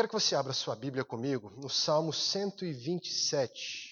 quero que você abra sua Bíblia comigo no Salmo 127.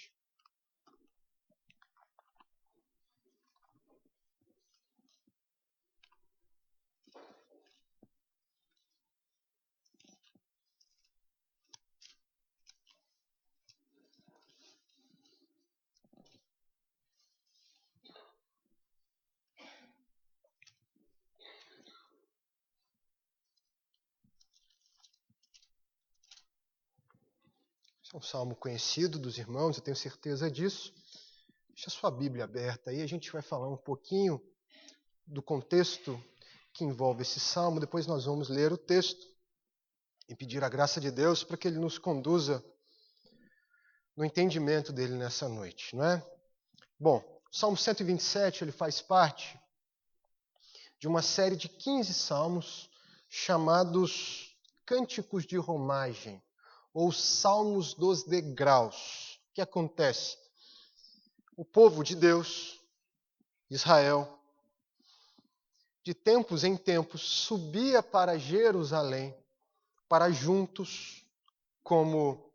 Esse é um salmo conhecido dos irmãos, eu tenho certeza disso. Deixa a sua Bíblia aberta aí, a gente vai falar um pouquinho do contexto que envolve esse salmo, depois nós vamos ler o texto e pedir a graça de Deus para que Ele nos conduza no entendimento dele nessa noite, não é? Bom, o Salmo 127, ele faz parte de uma série de 15 salmos chamados Cânticos de Romagem, ou Salmos dos Degraus. O que acontece? O povo de Deus, Israel, de tempos em tempos, subia para Jerusalém, para juntos, como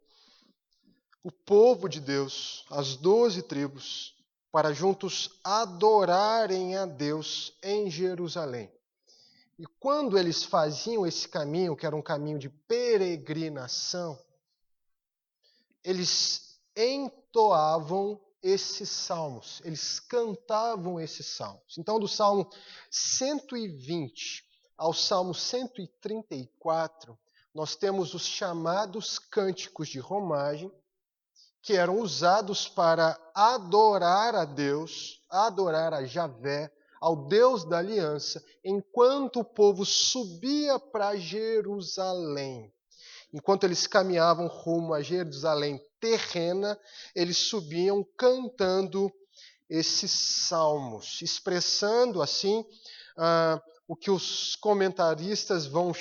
o povo de Deus, as 12 tribos, para juntos adorarem a Deus em Jerusalém. E quando eles faziam esse caminho, que era um caminho de peregrinação, eles entoavam esses salmos, eles cantavam esses salmos. Então, do Salmo 120 ao Salmo 134, nós temos os chamados cânticos de romagem, que eram usados para adorar a Deus, adorar a Javé, ao Deus da aliança, enquanto o povo subia para Jerusalém. Enquanto eles caminhavam rumo a Jerusalém terrena, eles subiam cantando esses salmos, expressando assim o que os comentaristas vão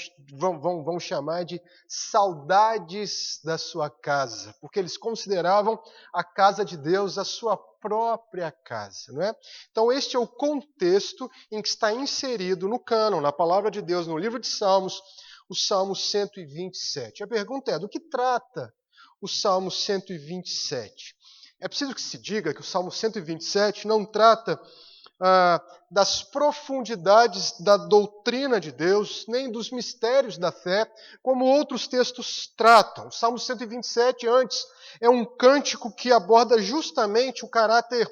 chamar de saudades da sua casa, porque eles consideravam a casa de Deus a sua própria casa, não é? Então este é o contexto em que está inserido no cânon, na palavra de Deus, no livro de Salmos, o Salmo 127. A pergunta é, do que trata o Salmo 127? É preciso que se diga que o Salmo 127 não trata das profundidades da doutrina de Deus, nem dos mistérios da fé, como outros textos tratam. O Salmo 127, antes, é um cântico que aborda justamente o caráter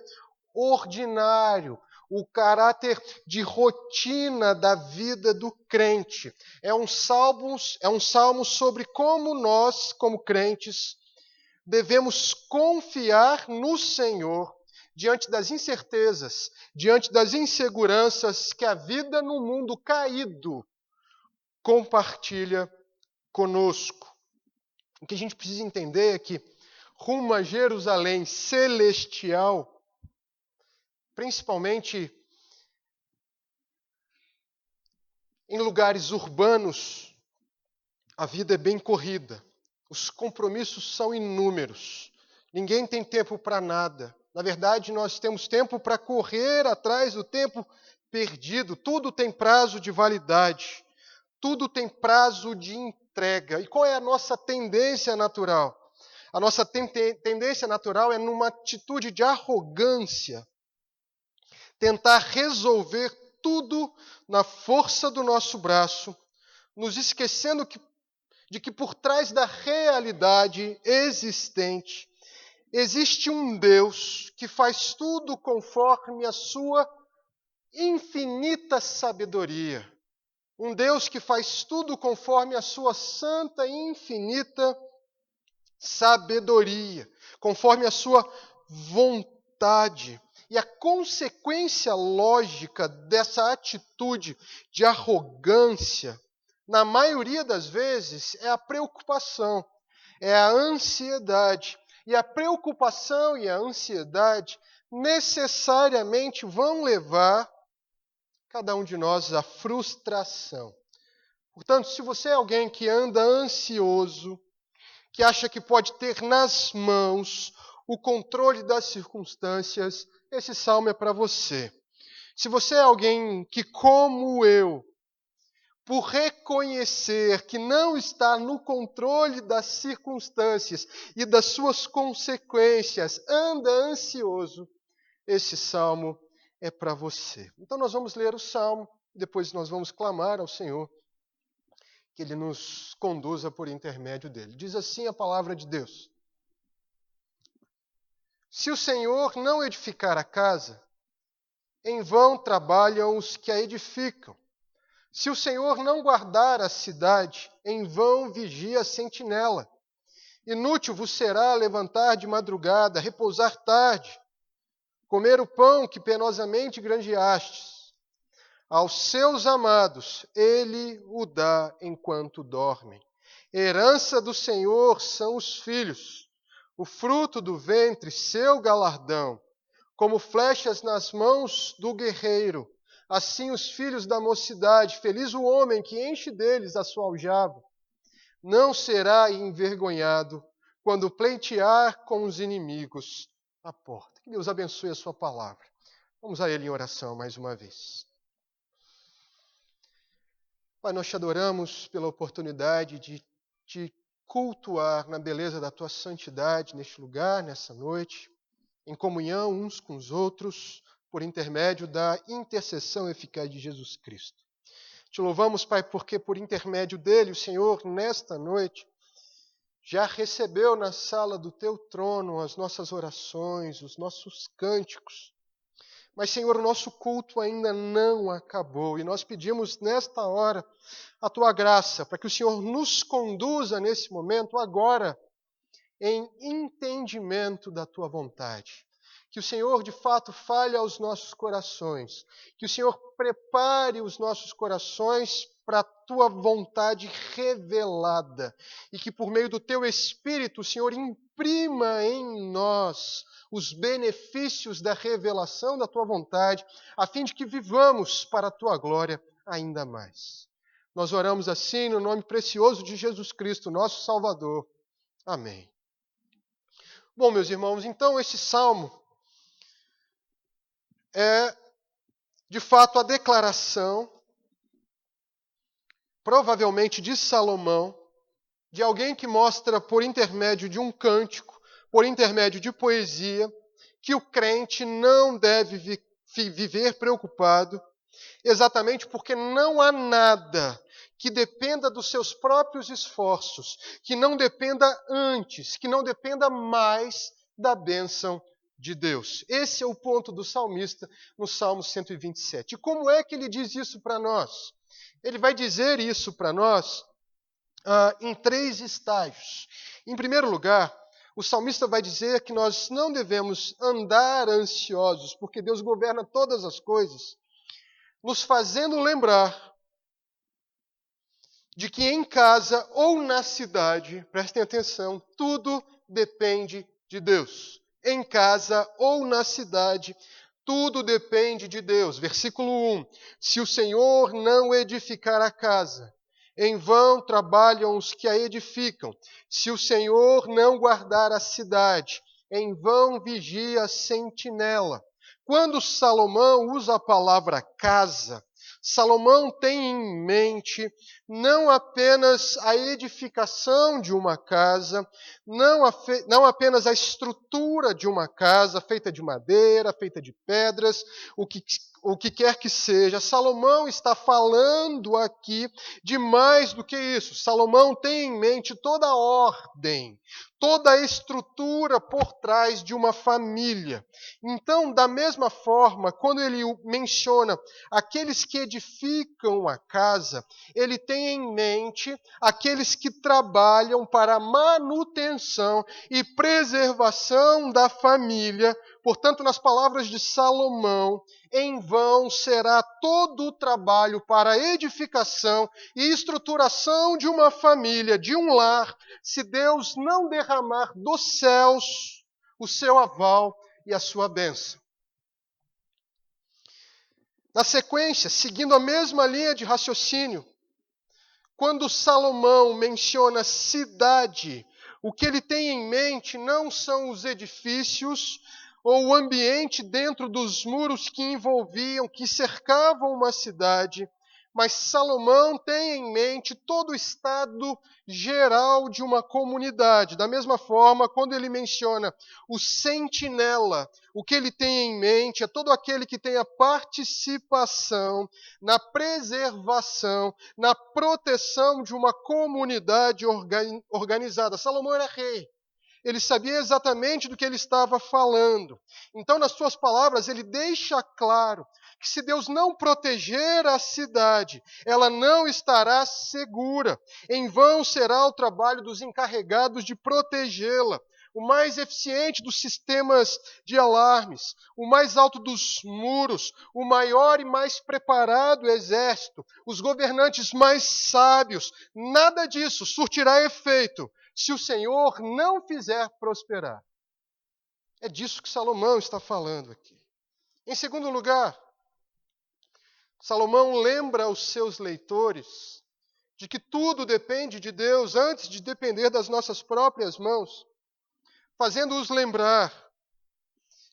ordinário, o caráter de rotina da vida do crente. É um salmo sobre como nós, como crentes, devemos confiar no Senhor diante das incertezas, diante das inseguranças que a vida no mundo caído compartilha conosco. O que a gente precisa entender é que rumo a Jerusalém celestial, principalmente em lugares urbanos, a vida é bem corrida. Os compromissos são inúmeros. Ninguém tem tempo para nada. Na verdade, nós temos tempo para correr atrás do tempo perdido. Tudo tem prazo de validade. Tudo tem prazo de entrega. E qual é a nossa tendência natural? A nossa tendência natural é numa atitude de arrogância, tentar resolver tudo na força do nosso braço, nos esquecendo de que por trás da realidade existente existe um Deus que faz tudo conforme a sua infinita sabedoria. Um Deus que faz tudo conforme a sua santa e infinita sabedoria, conforme a sua vontade. E a consequência lógica dessa atitude de arrogância, na maioria das vezes, é a preocupação, é a ansiedade. E a preocupação e a ansiedade necessariamente vão levar cada um de nós à frustração. Portanto, se você é alguém que anda ansioso, que acha que pode ter nas mãos o controle das circunstâncias, esse salmo é para você. Se você é alguém que, como eu, por reconhecer que não está no controle das circunstâncias e das suas consequências, anda ansioso, esse salmo é para você. Então nós vamos ler o salmo, depois nós vamos clamar ao Senhor que Ele nos conduza por intermédio dele. Diz assim a palavra de Deus: se o Senhor não edificar a casa, em vão trabalham os que a edificam. Se o Senhor não guardar a cidade, em vão vigia a sentinela. Inútil vos será levantar de madrugada, repousar tarde, comer o pão que penosamente granjeastes. Aos seus amados ele o dá enquanto dormem. Herança do Senhor são os filhos, o fruto do ventre, seu galardão. Como flechas nas mãos do guerreiro, assim os filhos da mocidade, feliz o homem que enche deles a sua aljava. Não será envergonhado quando pleitear com os inimigos à porta. Que Deus abençoe a sua palavra. Vamos a Ele em oração mais uma vez. Pai, nós te adoramos pela oportunidade de te cultuar na beleza da tua santidade neste lugar, nessa noite, em comunhão uns com os outros, por intermédio da intercessão eficaz de Jesus Cristo. Te louvamos, Pai, porque por intermédio dele, o Senhor, nesta noite, já recebeu na sala do teu trono as nossas orações, os nossos cânticos. Mas, Senhor, o nosso culto ainda não acabou e nós pedimos nesta hora a tua graça para que o Senhor nos conduza nesse momento agora em entendimento da tua vontade. Que o Senhor, de fato, fale aos nossos corações. Que o Senhor prepare os nossos corações para a tua vontade revelada. E que por meio do teu Espírito, o Senhor imprima em nós os benefícios da revelação da tua vontade, a fim de que vivamos para a tua glória ainda mais. Nós oramos assim no nome precioso de Jesus Cristo, nosso Salvador. Amém. Bom, meus irmãos, então esse salmo é, de fato, a declaração, provavelmente de Salomão, de alguém que mostra por intermédio de um cântico, por intermédio de poesia, que o crente não deve viver preocupado, exatamente porque não há nada que dependa dos seus próprios esforços, que não dependa antes, que não dependa mais da bênção de Deus. Esse é o ponto do salmista no Salmo 127. E como é que ele diz isso para nós? Ele vai dizer isso para nós em 3 estágios. Em primeiro lugar, o salmista vai dizer que nós não devemos andar ansiosos, porque Deus governa todas as coisas, nos fazendo lembrar de que em casa ou na cidade, prestem atenção, tudo depende de Deus. Em casa ou na cidade, tudo depende de Deus. Versículo 1. Se o Senhor não edificar a casa, em vão trabalham os que a edificam. Se o Senhor não guardar a cidade, em vão vigia a sentinela. Quando Salomão usa a palavra casa, Salomão tem em mente não apenas a edificação de uma casa, não apenas a estrutura de uma casa feita de madeira, feita de pedras, o que quer que seja. Salomão está falando aqui de mais do que isso. Salomão tem em mente toda a ordem, toda a estrutura por trás de uma família. Então, da mesma forma, quando ele menciona aqueles que edificam a casa, ele tem em mente aqueles que trabalham para a manutenção e preservação da família. Portanto, nas palavras de Salomão, em vão será todo o trabalho para a edificação e estruturação de uma família, de um lar, se Deus não derramar dos céus o seu aval e a sua bênção. Na sequência, seguindo a mesma linha de raciocínio, quando Salomão menciona cidade, o que ele tem em mente não são os edifícios ou o ambiente dentro dos muros que envolviam, que cercavam uma cidade, Mas Salomão tem em mente todo o estado geral de uma comunidade. Da mesma forma, quando ele menciona o sentinela, o que ele tem em mente é todo aquele que tem a participação na preservação, na proteção de uma comunidade organizada. Salomão era rei. Ele sabia exatamente do que ele estava falando. Então, nas suas palavras, ele deixa claro que se Deus não proteger a cidade, ela não estará segura. Em vão será o trabalho dos encarregados de protegê-la. O mais eficiente dos sistemas de alarmes, o mais alto dos muros, o maior e mais preparado exército, os governantes mais sábios, nada disso surtirá efeito se o Senhor não fizer prosperar. É disso que Salomão está falando aqui. Em segundo lugar, Salomão lembra aos seus leitores de que tudo depende de Deus antes de depender das nossas próprias mãos, fazendo-os lembrar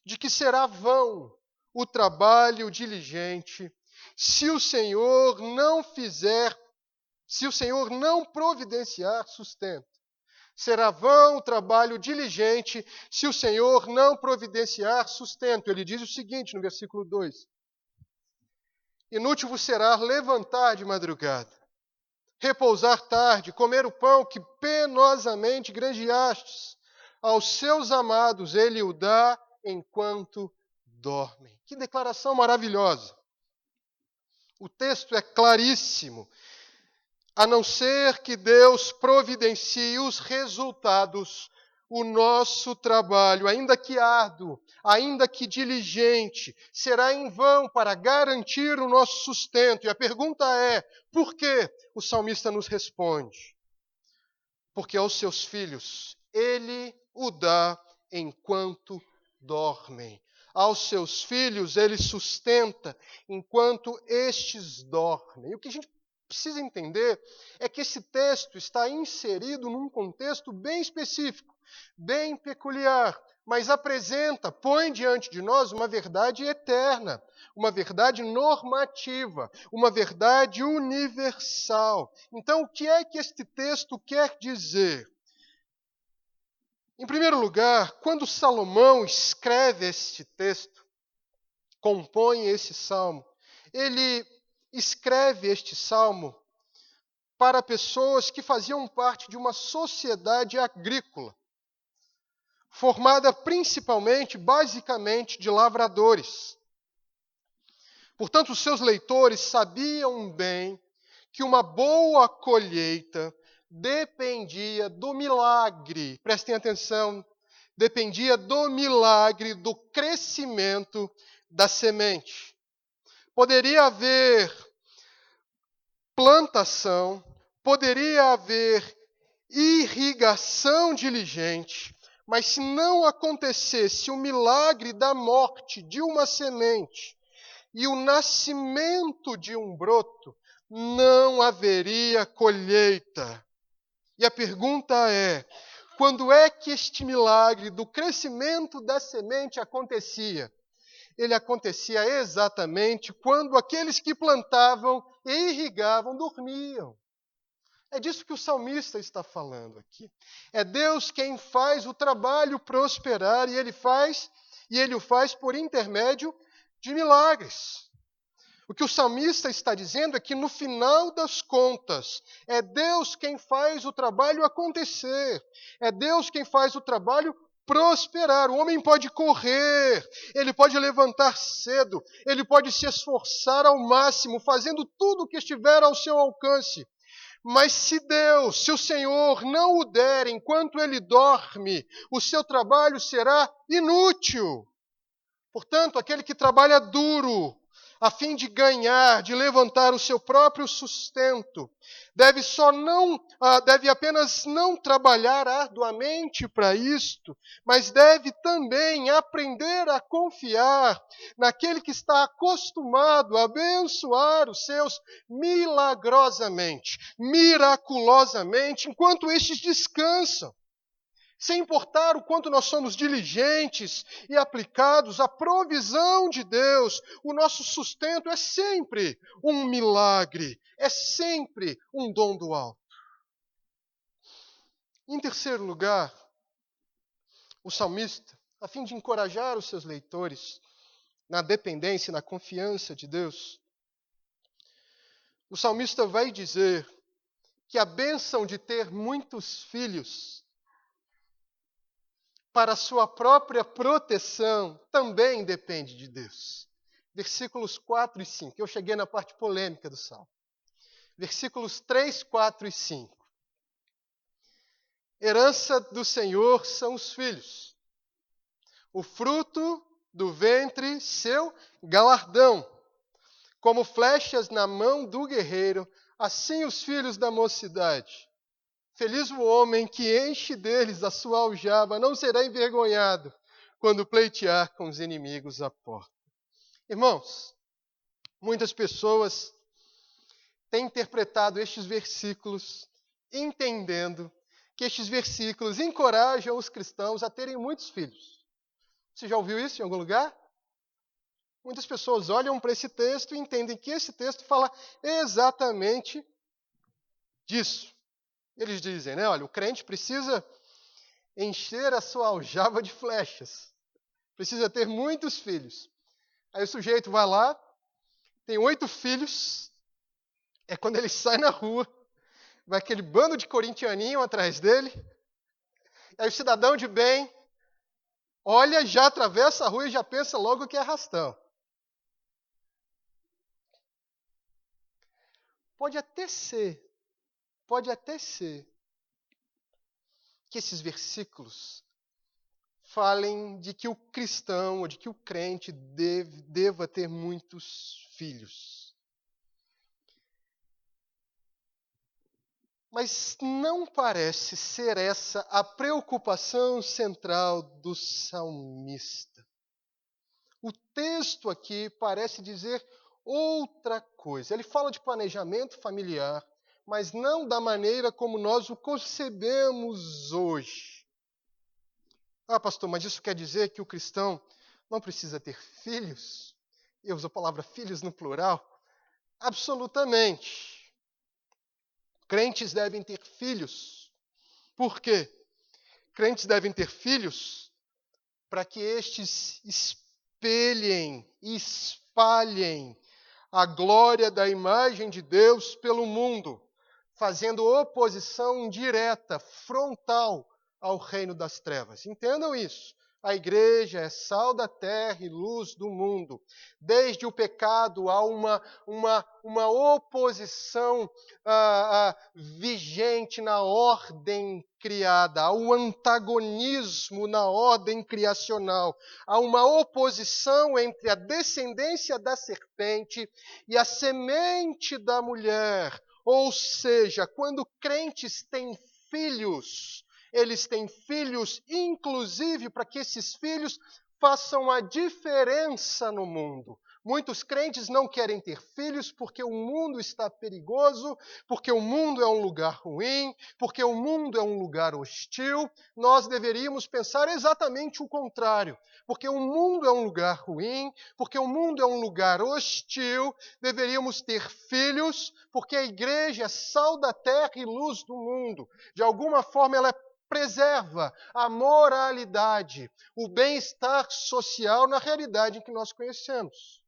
de que será vão o trabalho diligente se o Senhor não providenciar sustento. Será vão o trabalho diligente se o Senhor não providenciar sustento. Ele diz o seguinte no versículo 2: inútil vos será levantar de madrugada, repousar tarde, comer o pão que penosamente granjeastes. Aos seus amados ele o dá enquanto dormem. Que declaração maravilhosa! O texto é claríssimo. A não ser que Deus providencie os resultados, o nosso trabalho, ainda que árduo, ainda que diligente, será em vão para garantir o nosso sustento. E a pergunta é, por que? O salmista nos responde: porque aos seus filhos ele o dá enquanto dormem. Aos seus filhos ele sustenta enquanto estes dormem. E o que a gente precisa entender é que esse texto está inserido num contexto bem específico, bem peculiar, mas põe diante de nós uma verdade eterna, uma verdade normativa, uma verdade universal. Então, o que é que este texto quer dizer? Em primeiro lugar, quando Salomão escreve este texto, compõe esse salmo, ele escreve este salmo para pessoas que faziam parte de uma sociedade agrícola, formada principalmente, basicamente, de lavradores. Portanto, os seus leitores sabiam bem que uma boa colheita dependia do milagre, prestem atenção, dependia do milagre do crescimento da semente. Poderia haver plantação, poderia haver irrigação diligente, mas se não acontecesse o milagre da morte de uma semente e o nascimento de um broto, não haveria colheita. E a pergunta é, quando é que este milagre do crescimento da semente acontecia? Ele acontecia exatamente quando aqueles que plantavam e irrigavam dormiam. É disso que o salmista está falando aqui. É Deus quem faz o trabalho prosperar e ele o faz por intermédio de milagres. O que o salmista está dizendo é que no final das contas, é Deus quem faz o trabalho acontecer. É Deus quem faz o trabalho prosperar. O homem pode correr, ele pode levantar cedo, ele pode se esforçar ao máximo, fazendo tudo o que estiver ao seu alcance. Mas se o Senhor não o der enquanto ele dorme, o seu trabalho será inútil. Portanto, aquele que trabalha duro, a fim de ganhar, de levantar o seu próprio sustento, deve apenas não trabalhar arduamente para isto, mas deve também aprender a confiar naquele que está acostumado a abençoar os seus milagrosamente, miraculosamente, enquanto estes descansam. Sem importar o quanto nós somos diligentes e aplicados, a provisão de Deus, o nosso sustento é sempre um milagre, é sempre um dom do alto. Em terceiro lugar, o salmista, a fim de encorajar os seus leitores na dependência e na confiança de Deus, o salmista vai dizer que a bênção de ter muitos filhos para a sua própria proteção também depende de Deus. Versículos 4 e 5. Eu cheguei na parte polêmica do salmo. Versículos 3, 4 e 5. Herança do Senhor são os filhos, o fruto do ventre, seu galardão. Como flechas na mão do guerreiro, assim os filhos da mocidade. Feliz o homem que enche deles a sua aljava, não será envergonhado quando pleitear com os inimigos à porta. Irmãos, muitas pessoas têm interpretado estes versículos entendendo que estes versículos encorajam os cristãos a terem muitos filhos. Você já ouviu isso em algum lugar? Muitas pessoas olham para esse texto e entendem que esse texto fala exatamente disso. Eles dizem, né? Olha, o crente precisa encher a sua aljava de flechas. Precisa ter muitos filhos. Aí o sujeito vai lá, tem 8 filhos. É quando ele sai na rua, vai aquele bando de corintianinho atrás dele. Aí o cidadão de bem olha, já atravessa a rua e já pensa logo que é arrastão. Pode até ser que esses versículos falem de que o cristão, ou de que o crente deva ter muitos filhos. Mas não parece ser essa a preocupação central do salmista. O texto aqui parece dizer outra coisa. Ele fala de planejamento familiar, mas não da maneira como nós o concebemos hoje. Ah, pastor, mas isso quer dizer que o cristão não precisa ter filhos? Eu uso a palavra filhos no plural. Absolutamente. Crentes devem ter filhos. Por quê? Crentes devem ter filhos para que estes espelhem, espalhem a glória da imagem de Deus pelo mundo, fazendo oposição direta, frontal ao reino das trevas. Entendam isso. A igreja é sal da terra e luz do mundo. Desde o pecado há uma oposição vigente na ordem criada, há um antagonismo na ordem criacional, há uma oposição entre a descendência da serpente e a semente da mulher. Ou seja, quando crentes têm filhos, eles têm filhos, inclusive, para que esses filhos façam a diferença no mundo. Muitos crentes não querem ter filhos porque o mundo está perigoso, porque o mundo é um lugar ruim, porque o mundo é um lugar hostil. Nós deveríamos pensar exatamente o contrário. Porque o mundo é um lugar ruim, porque o mundo é um lugar hostil, deveríamos ter filhos, porque a igreja é sal da terra e luz do mundo. De alguma forma ela preserva a moralidade, o bem-estar social na realidade em que nós conhecemos.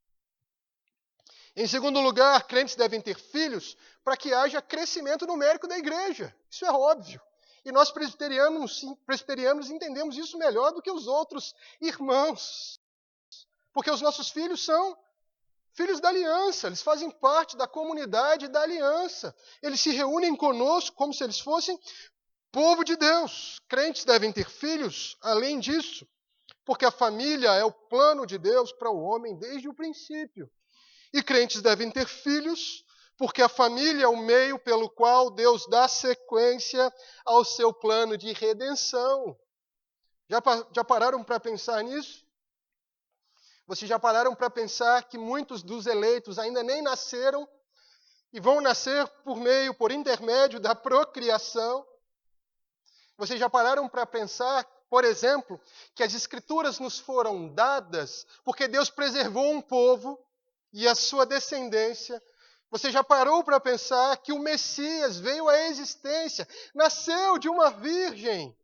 Em segundo lugar, crentes devem ter filhos para que haja crescimento numérico da igreja. Isso é óbvio. E nós presbiterianos entendemos isso melhor do que os outros irmãos. Porque os nossos filhos são filhos da aliança, eles fazem parte da comunidade da aliança. Eles se reúnem conosco como se eles fossem povo de Deus. Crentes devem ter filhos, além disso, porque a família é o plano de Deus para o homem desde o princípio. E crentes devem ter filhos, porque a família é o meio pelo qual Deus dá sequência ao seu plano de redenção. Já pararam para pensar nisso? Vocês já pararam para pensar que muitos dos eleitos ainda nem nasceram e vão nascer por intermédio da procriação? Vocês já pararam para pensar, por exemplo, que as Escrituras nos foram dadas porque Deus preservou um povo e a sua descendência? Você já parou para pensar que o Messias veio à existência, nasceu de uma virgem,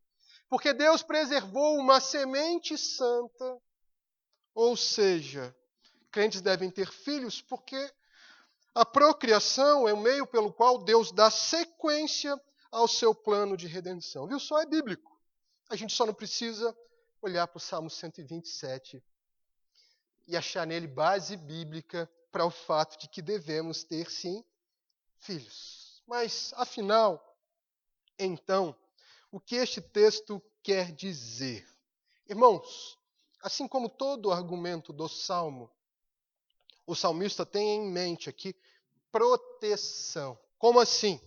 porque Deus preservou uma semente santa? Ou seja, crentes devem ter filhos porque a procriação é o meio pelo qual Deus dá sequência ao seu plano de redenção. Viu só? É bíblico. A gente só não precisa olhar para o Salmo 127 e achar nele base bíblica para o fato de que devemos ter, sim, filhos. Mas, afinal, então, o que este texto quer dizer? Irmãos, assim como todo o argumento do Salmo, o salmista tem em mente aqui proteção. Como assim?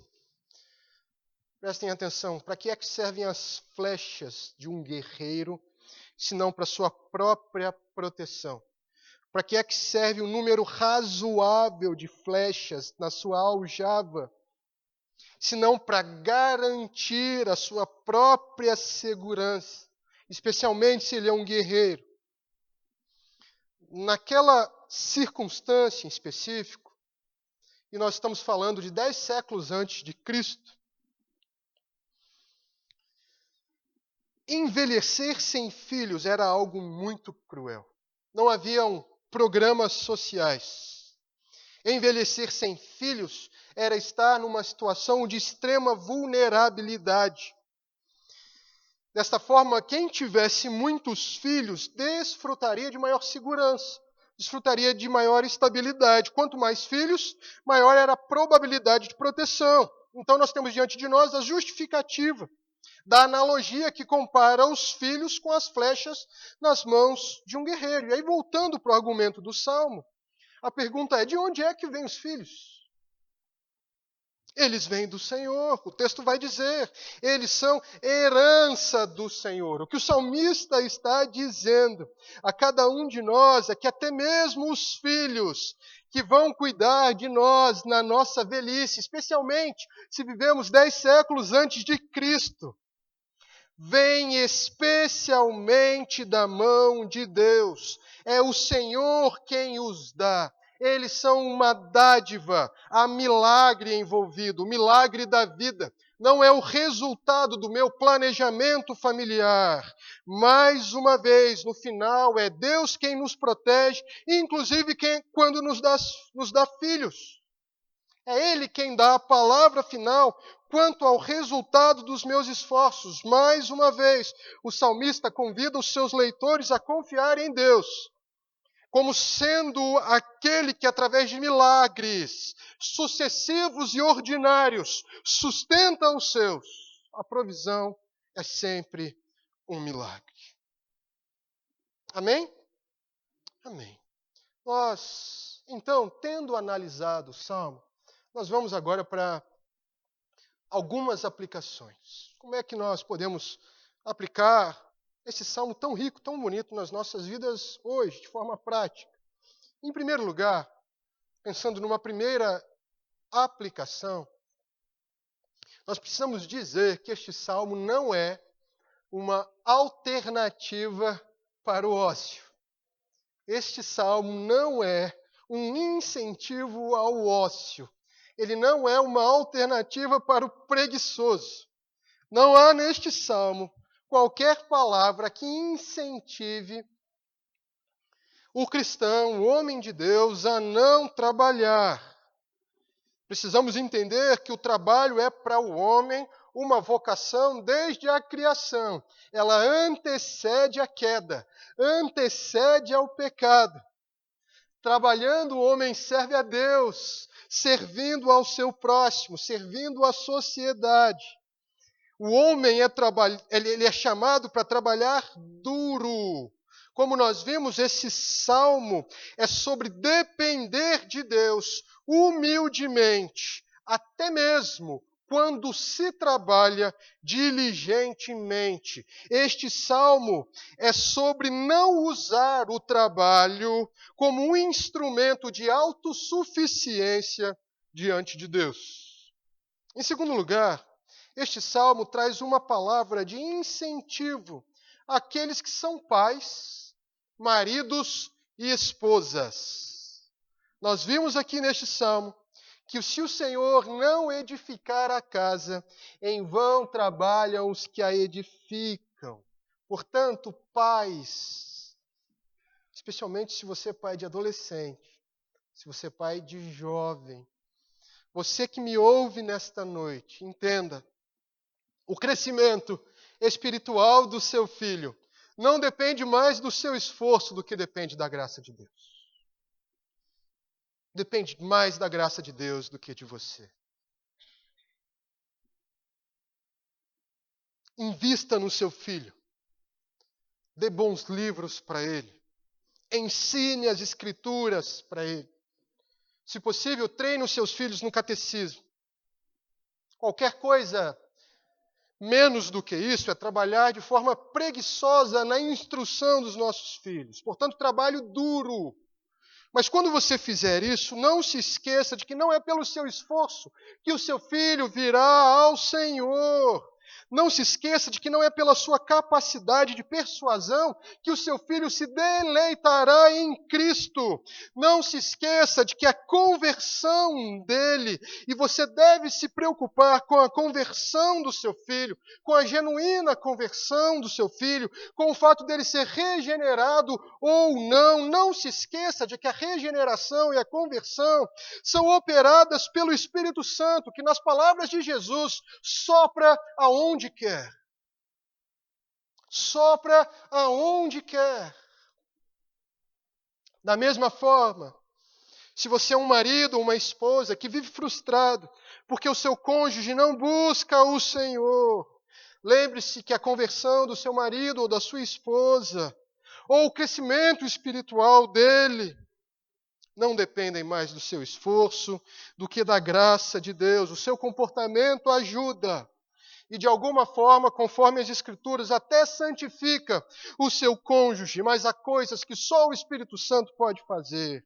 Prestem atenção, para que é que servem as flechas de um guerreiro, se não para sua própria proteção? Para que é que serve um número razoável de flechas na sua aljava, se não para garantir a sua própria segurança, especialmente se ele é um guerreiro? Naquela circunstância em específico, e nós estamos falando de 10 séculos antes de Cristo, envelhecer sem filhos era algo muito cruel. Não haviam programas sociais. Envelhecer sem filhos era estar numa situação de extrema vulnerabilidade. Desta forma, quem tivesse muitos filhos desfrutaria de maior segurança, desfrutaria de maior estabilidade. Quanto mais filhos, maior era a probabilidade de proteção. Então nós temos diante de nós a justificativa da analogia que compara os filhos com as flechas nas mãos de um guerreiro. E aí, voltando para o argumento do Salmo, a pergunta é: de onde é que vêm os filhos? Eles vêm do Senhor. O texto vai dizer, eles são herança do Senhor. O que o salmista está dizendo a cada um de nós é que até mesmo os filhos que vão cuidar de nós na nossa velhice, especialmente se vivemos 10 séculos antes de Cristo, vem especialmente da mão de Deus. É o Senhor quem os dá. Eles são uma dádiva. Há milagre envolvido, o milagre da vida. Não é o resultado do meu planejamento familiar. Mais uma vez, no final, é Deus quem nos protege, inclusive quando nos dá filhos. É Ele quem dá a palavra final quanto ao resultado dos meus esforços. Mais uma vez, o salmista convida os seus leitores a confiar em Deus, como sendo aquele que, através de milagres sucessivos e ordinários, sustenta os seus. A provisão é sempre um milagre. Amém? Amém. Nós, então, tendo analisado o Salmo, nós vamos agora para algumas aplicações. Como é que nós podemos aplicar esse salmo tão rico, tão bonito nas nossas vidas hoje, de forma prática? Em primeiro lugar, pensando numa primeira aplicação, nós precisamos dizer que este salmo não é uma alternativa para o ócio. Este salmo não é um incentivo ao ócio. Ele não é uma alternativa para o preguiçoso. Não há neste salmo qualquer palavra que incentive o cristão, o homem de Deus, a não trabalhar. Precisamos entender que o trabalho é para o homem uma vocação desde a criação. Ela antecede a queda, antecede ao pecado. Trabalhando, o homem serve a Deus, servindo ao seu próximo, servindo à sociedade. O homem ele é chamado para trabalhar duro. Como nós vimos, esse salmo é sobre depender de Deus humildemente, até mesmo quando se trabalha diligentemente. Este salmo é sobre não usar o trabalho como um instrumento de autossuficiência diante de Deus. Em segundo lugar, este salmo traz uma palavra de incentivo àqueles que são pais, maridos e esposas. Nós vimos aqui neste salmo que se o Senhor não edificar a casa, em vão trabalham os que a edificam. Portanto, pais, especialmente se você é pai de adolescente, se você é pai de jovem, você que me ouve nesta noite, entenda, o crescimento espiritual do seu filho não depende mais do seu esforço do que depende da graça de Deus. Depende mais da graça de Deus do que de você. Invista no seu filho. Dê bons livros para ele. Ensine as escrituras para ele. Se possível, treine os seus filhos no catecismo. Qualquer coisa menos do que isso é trabalhar de forma preguiçosa na instrução dos nossos filhos. Portanto, trabalho duro. Mas quando você fizer isso, não se esqueça de que não é pelo seu esforço que o seu filho virá ao Senhor. Não se esqueça de que não é pela sua capacidade de persuasão que o seu filho se deleitará em Cristo. Não se esqueça de que a conversão dele, e você deve se preocupar com a conversão do seu filho, com a genuína conversão do seu filho, com o fato dele ser regenerado ou não. Não se esqueça de que a regeneração e a conversão são operadas pelo Espírito Santo, que nas palavras de Jesus sopra aonde quer. Sopra aonde quer. Da mesma forma, se você é um marido ou uma esposa que vive frustrado porque o seu cônjuge não busca o Senhor, lembre-se que a conversão do seu marido ou da sua esposa, ou o crescimento espiritual dele, não dependem mais do seu esforço do que da graça de Deus. O seu comportamento ajuda. E de alguma forma, conforme as Escrituras, até santifica o seu cônjuge, mas há coisas que só o Espírito Santo pode fazer.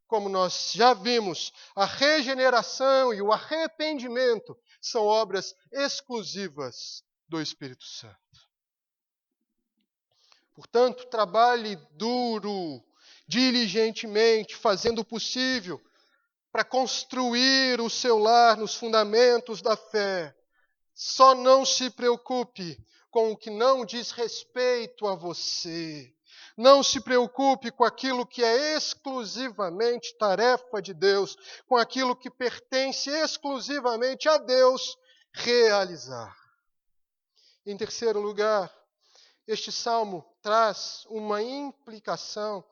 Como nós já vimos, a regeneração e o arrependimento são obras exclusivas do Espírito Santo. Portanto, trabalhe duro, diligentemente, fazendo o possível para construir o seu lar nos fundamentos da fé. Só não se preocupe com o que não diz respeito a você. Não se preocupe com aquilo que é exclusivamente tarefa de Deus, com aquilo que pertence exclusivamente a Deus realizar. Em terceiro lugar, este salmo traz uma implicação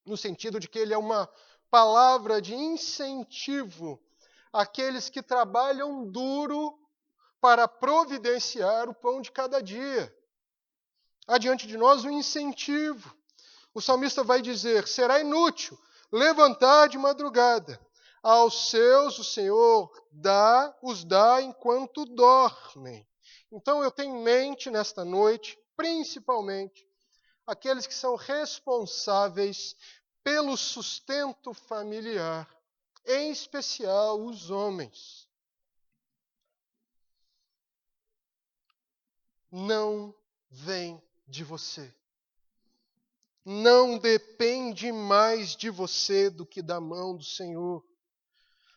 no sentido de que ele é uma palavra de incentivo àqueles que trabalham duro para providenciar o pão de cada dia. Há diante de nós um incentivo. O salmista vai dizer: será inútil levantar de madrugada. Aos seus o Senhor os dá enquanto dormem. Então eu tenho em mente nesta noite, principalmente, aqueles que são responsáveis pelo sustento familiar, em especial os homens. Não vem de você. Não depende mais de você do que da mão do Senhor.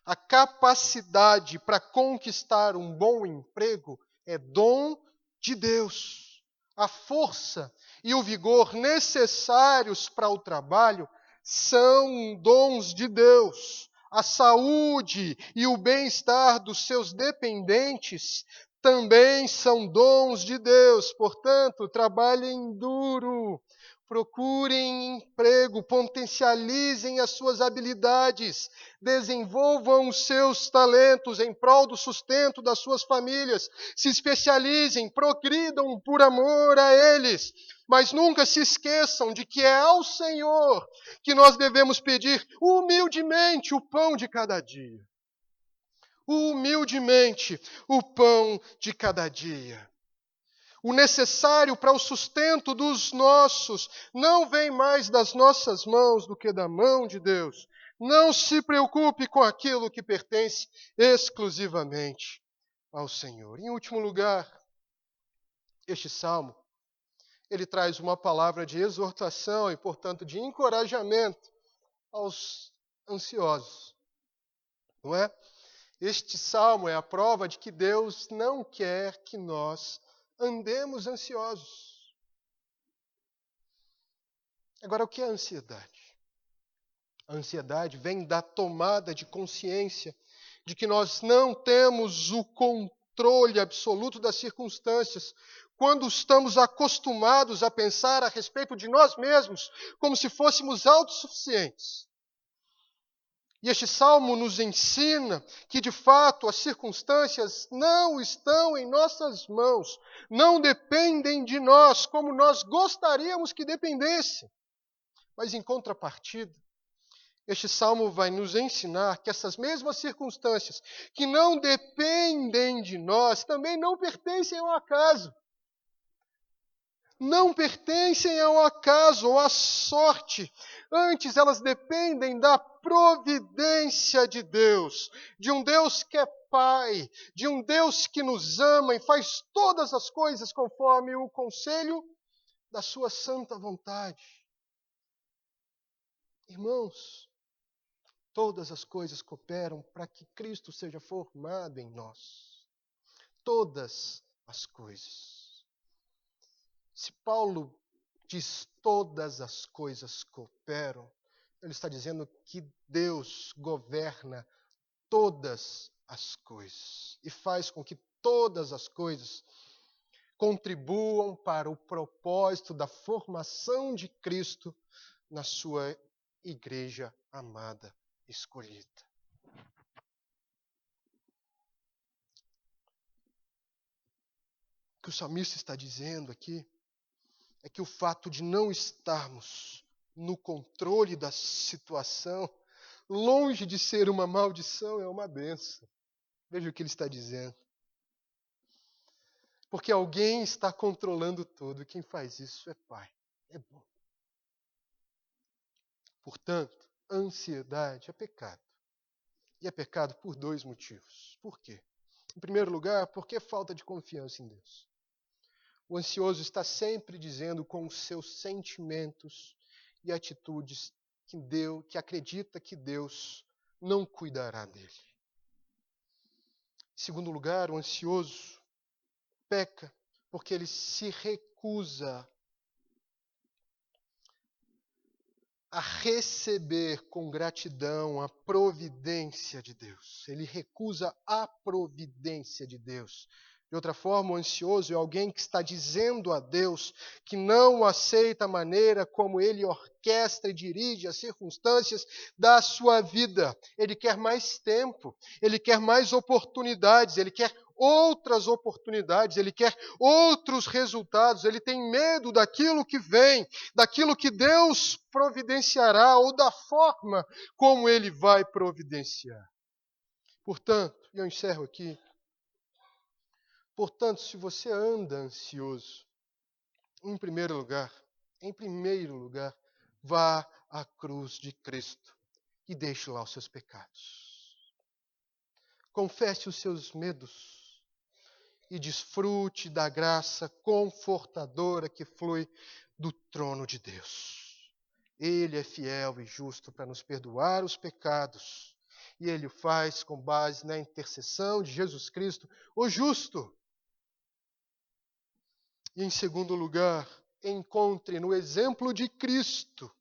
A capacidade para conquistar um bom emprego é dom de Deus. A força e o vigor necessários para o trabalho são dons de Deus. A saúde e o bem-estar dos seus dependentes também são dons de Deus. Portanto, trabalhem duro, procurem emprego, potencializem as suas habilidades, desenvolvam os seus talentos em prol do sustento das suas famílias, se especializem, progridam por amor a eles, mas nunca se esqueçam de que é ao Senhor que nós devemos pedir humildemente o pão de cada dia. Humildemente o pão de cada dia. O necessário para o sustento dos nossos não vem mais das nossas mãos do que da mão de Deus. Não se preocupe com aquilo que pertence exclusivamente ao Senhor. Em último lugar, este salmo, ele traz uma palavra de exortação e, portanto, de encorajamento aos ansiosos. Não é? Este salmo é a prova de que Deus não quer que nós andemos ansiosos. Agora, o que é a ansiedade? A ansiedade vem da tomada de consciência de que nós não temos o controle absoluto das circunstâncias, quando estamos acostumados a pensar a respeito de nós mesmos como se fôssemos autossuficientes. E este salmo nos ensina que, de fato, as circunstâncias não estão em nossas mãos, não dependem de nós como nós gostaríamos que dependesse. Mas, em contrapartida, este salmo vai nos ensinar que essas mesmas circunstâncias que não dependem de nós também não pertencem ao acaso. Não pertencem ao acaso ou à sorte. Antes, elas dependem da providência de Deus, de um Deus que é Pai, de um Deus que nos ama e faz todas as coisas conforme o conselho da sua santa vontade. Irmãos, todas as coisas cooperam para que Cristo seja formado em nós. Todas as coisas. Se Paulo diz todas as coisas cooperam, ele está dizendo que Deus governa todas as coisas e faz com que todas as coisas contribuam para o propósito da formação de Cristo na sua igreja amada, escolhida. O que o salmista está dizendo aqui é que o fato de não estarmos no controle da situação, longe de ser uma maldição, é uma bênção. Veja o que ele está dizendo. Porque alguém está controlando tudo, e quem faz isso é Pai. É bom. Portanto, a ansiedade é pecado. E é pecado por dois motivos. Por quê? Em primeiro lugar, porque é falta de confiança em Deus. O ansioso está sempre dizendo com os seus sentimentos e atitudes que acredita que Deus não cuidará dele. Em segundo lugar, o ansioso peca porque ele se recusa a receber com gratidão a providência de Deus. Ele recusa a providência de Deus. De outra forma, o ansioso é alguém que está dizendo a Deus que não aceita a maneira como ele orquestra e dirige as circunstâncias da sua vida. Ele quer mais tempo, ele quer mais oportunidades, ele quer outras oportunidades, ele quer outros resultados, ele tem medo daquilo que vem, daquilo que Deus providenciará ou da forma como ele vai providenciar. Portanto, e eu encerro aqui, portanto, se você anda ansioso, em primeiro lugar, vá à cruz de Cristo e deixe lá os seus pecados. Confesse os seus medos e desfrute da graça confortadora que flui do trono de Deus. Ele é fiel e justo para nos perdoar os pecados, e Ele o faz com base na intercessão de Jesus Cristo, o justo. E, em segundo lugar, encontre no exemplo de Cristo,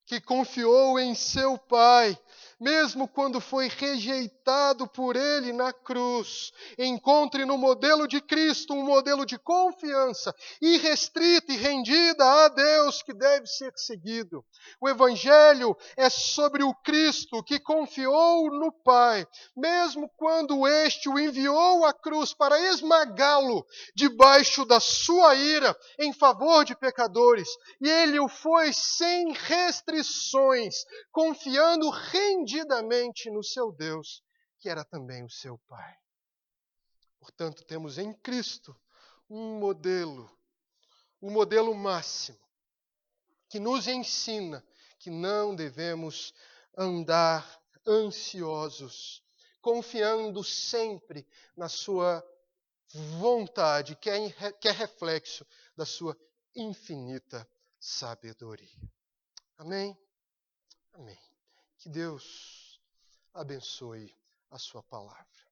que confiou em seu Pai, mesmo quando foi rejeitado por Ele na cruz. Encontre no modelo de Cristo um modelo de confiança irrestrita e rendida a Deus que deve ser seguido. O Evangelho é sobre o Cristo que confiou no Pai, mesmo quando este o enviou à cruz para esmagá-lo debaixo da sua ira em favor de pecadores. E Ele o foi sem restrições, confiando rendidamente no seu Deus, que era também o seu Pai. Portanto, temos em Cristo um modelo, o modelo máximo, que nos ensina que não devemos andar ansiosos, confiando sempre na sua vontade, que é reflexo da sua infinita sabedoria. Amém? Amém. Que Deus abençoe a sua palavra.